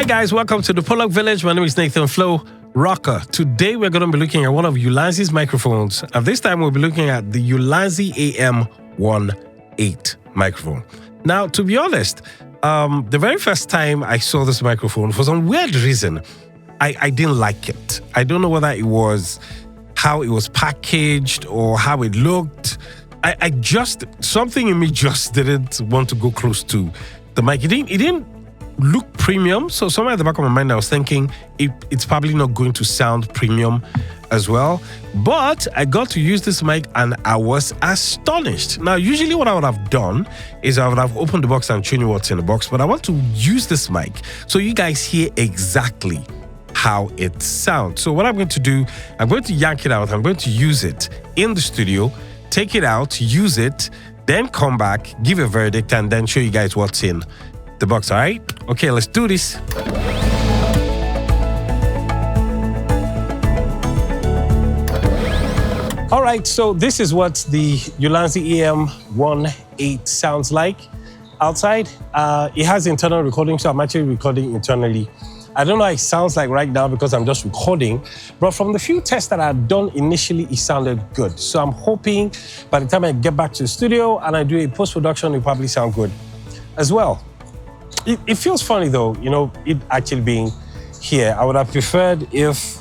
Hi guys, welcome to the Pollock Village. My name is Nathan Flo Rocker. Today we're going to be looking at one of Ulanzi's microphones. And this time we'll be looking at the Ulanzi AM18 microphone. Now, to be honest, the very first time I saw this microphone, for some weird reason, I didn't like it. I don't know whether it was how it was packaged or how it looked. I just, something in me just didn't want to go close to the mic. It didn't look premium. So somewhere at the back of my mind, I was thinking it's probably not going to sound premium as well. But I got to use this mic and I was astonished. Now, usually what I would have done is I would have opened the box and shown you what's in the box. But I want to use this mic so you guys hear exactly how it sounds. So what I'm going to do, I'm going to yank it out. I'm going to use it in the studio, take it out, use it, then come back, give a verdict, and then show you guys what's in the box. All right? Okay, let's do this. All right, so this is what the Ulanzi AM18 sounds like outside. It has internal recording, so I'm actually recording internally. I don't know how it sounds like right now because I'm just recording, but from the few tests that I've done initially, it sounded good. So I'm hoping by the time I get back to the studio and I do a post-production, it'll probably sound good as well. It feels funny though, you know, it actually being here. I would have preferred if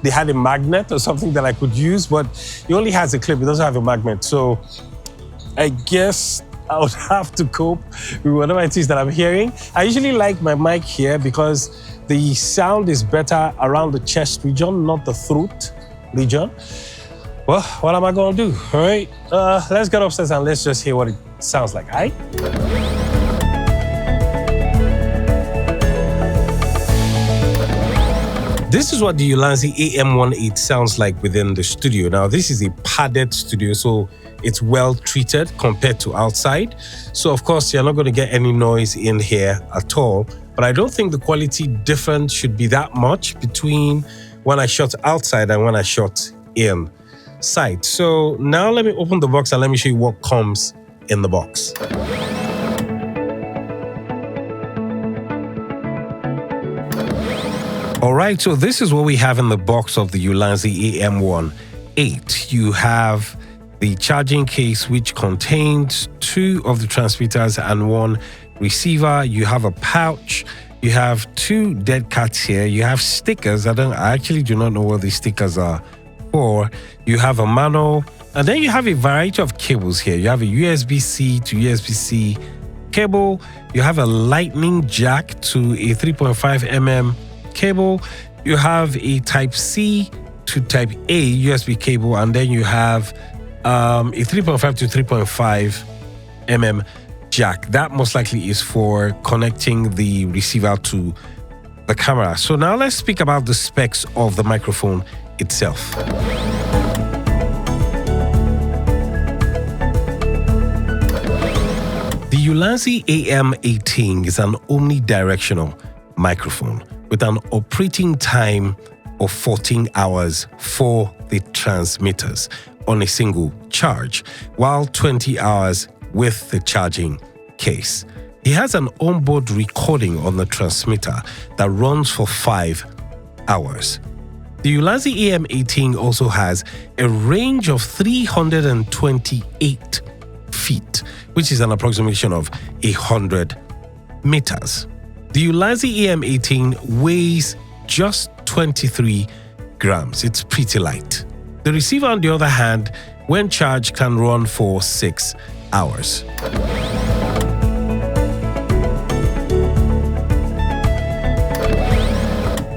they had a magnet or something that I could use, but it only has a clip, it doesn't have a magnet. So I guess I would have to cope with whatever it is that I'm hearing. I usually like my mic here because the sound is better around the chest region, not the throat region. Well, what am I gonna do? All right, let's get upstairs and let's just hear what it sounds like, all right? This is what the Ulanzi AM18 sounds like within the studio. Now, this is a padded studio, so it's well treated compared to outside. So, of course, you're not going to get any noise in here at all. But I don't think the quality difference should be that much between when I shot outside and when I shot inside. So now let me open the box and let me show you what comes in the box. All right, so this is what we have in the box of the Ulanzi AM18. You have the charging case, which contains 2 of the transmitters and 1 receiver. You have a pouch. You have 2 dead cats here. You have stickers. I actually do not know what these stickers are for. You have a manual, and then you have a variety of cables here. You have a USB-C to USB-C cable. You have a lightning jack to a 3.5mm cable. You have a Type-C to Type-A USB cable, and then you have a 3.5 to 3.5mm jack. That most likely is for connecting the receiver to the camera. So now let's speak about the specs of the microphone itself. The Ulanzi AM18 is an omnidirectional microphone with an operating time of 14 hours for the transmitters on a single charge, while 20 hours with the charging case. It has an onboard recording on the transmitter that runs for 5 hours. The Ulanzi AM18 also has a range of 328 feet, which is an approximation of 100 meters. The Ulanzi AM18 weighs just 23 grams. It's pretty light. The receiver, on the other hand, when charged, can run for 6 hours.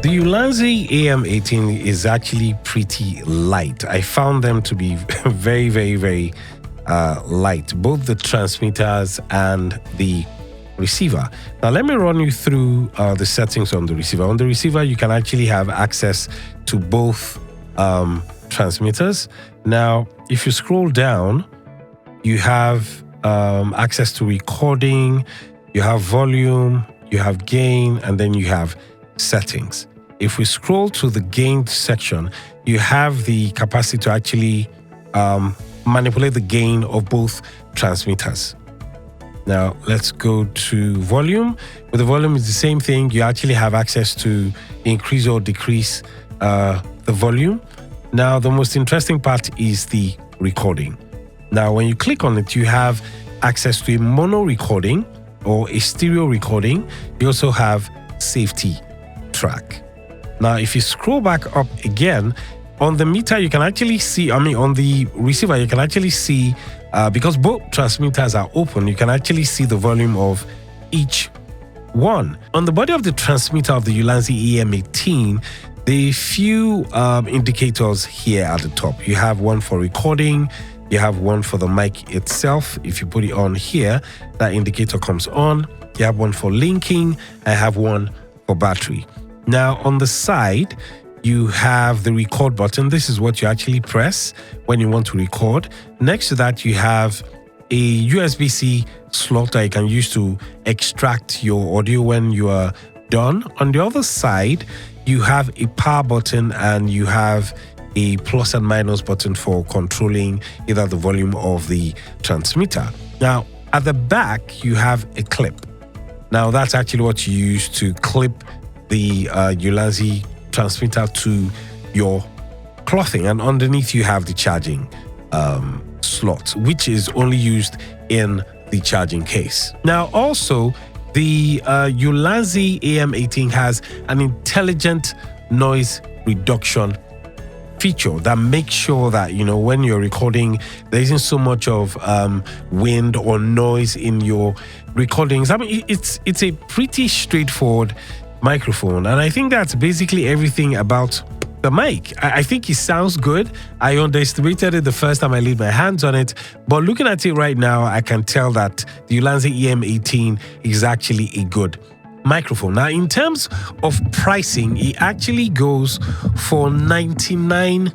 The Ulanzi AM18 is actually pretty light. I found them to be very, very, very light, both the transmitters and the receiver. Now, let me run you through the settings on the receiver. On the receiver, you can actually have access to both transmitters. Now, if you scroll down, you have access to recording, you have volume, you have gain, and then you have settings. If we scroll to the gain section, you have the capacity to actually manipulate the gain of both transmitters. Now let's go to volume. With the volume, it's the same thing. You actually have access to increase or decrease the volume. Now the most interesting part is the recording. Now when you click on it, you have access to a mono recording or a stereo recording. You also have safety track. Now if you scroll back up again, on the meter you can actually see, on the receiver you can actually see, because both transmitters are open, you can actually see the volume of each one. On the body of the transmitter of the Ulanzi AM18, there are few indicators here at the top. You have one for recording, you have one for the mic itself. If you put it on here, that indicator comes on. You have one for linking, I have one for battery. Now on the side, you have the record button. This is what you actually press when you want to record. Next to that, you have a USB-C slot that you can use to extract your audio when you are done. On the other side, you have a power button and you have a plus and minus button for controlling either the volume of the transmitter. Now, at the back, you have a clip. Now, that's actually what you use to clip the Ulanzi transmitter to your clothing, and underneath you have the charging slot, which is only used in the charging case. Now also the Ulanzi AM18 has an intelligent noise reduction feature that makes sure that, you know, when you're recording, there isn't so much of wind or noise in your recordings. I mean, it's a pretty straightforward microphone, and I think that's basically everything about the mic. I think it sounds good. I underestimated it the first time I laid my hands on it, but looking at it right now, I can tell that the Ulanzi AM18 is actually a good microphone. Now, in terms of pricing, it actually goes for $99,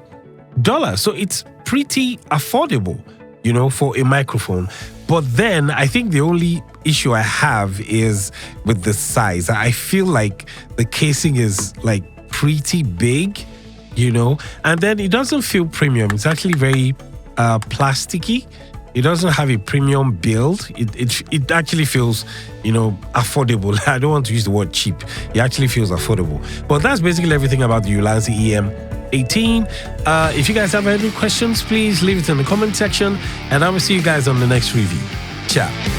so it's pretty affordable, you know, for a microphone. But then I think the only issue I have is with the size. I feel like the casing is like pretty big, you know, and then it doesn't feel premium. It's actually very plasticky. It doesn't have a premium build. It actually feels, you know, affordable. I don't want to use the word cheap. It actually feels affordable. But that's basically everything about the Ulanzi AM18. If you guys have any questions, please leave it in the comment section, and I will see you guys on the next review. Ciao.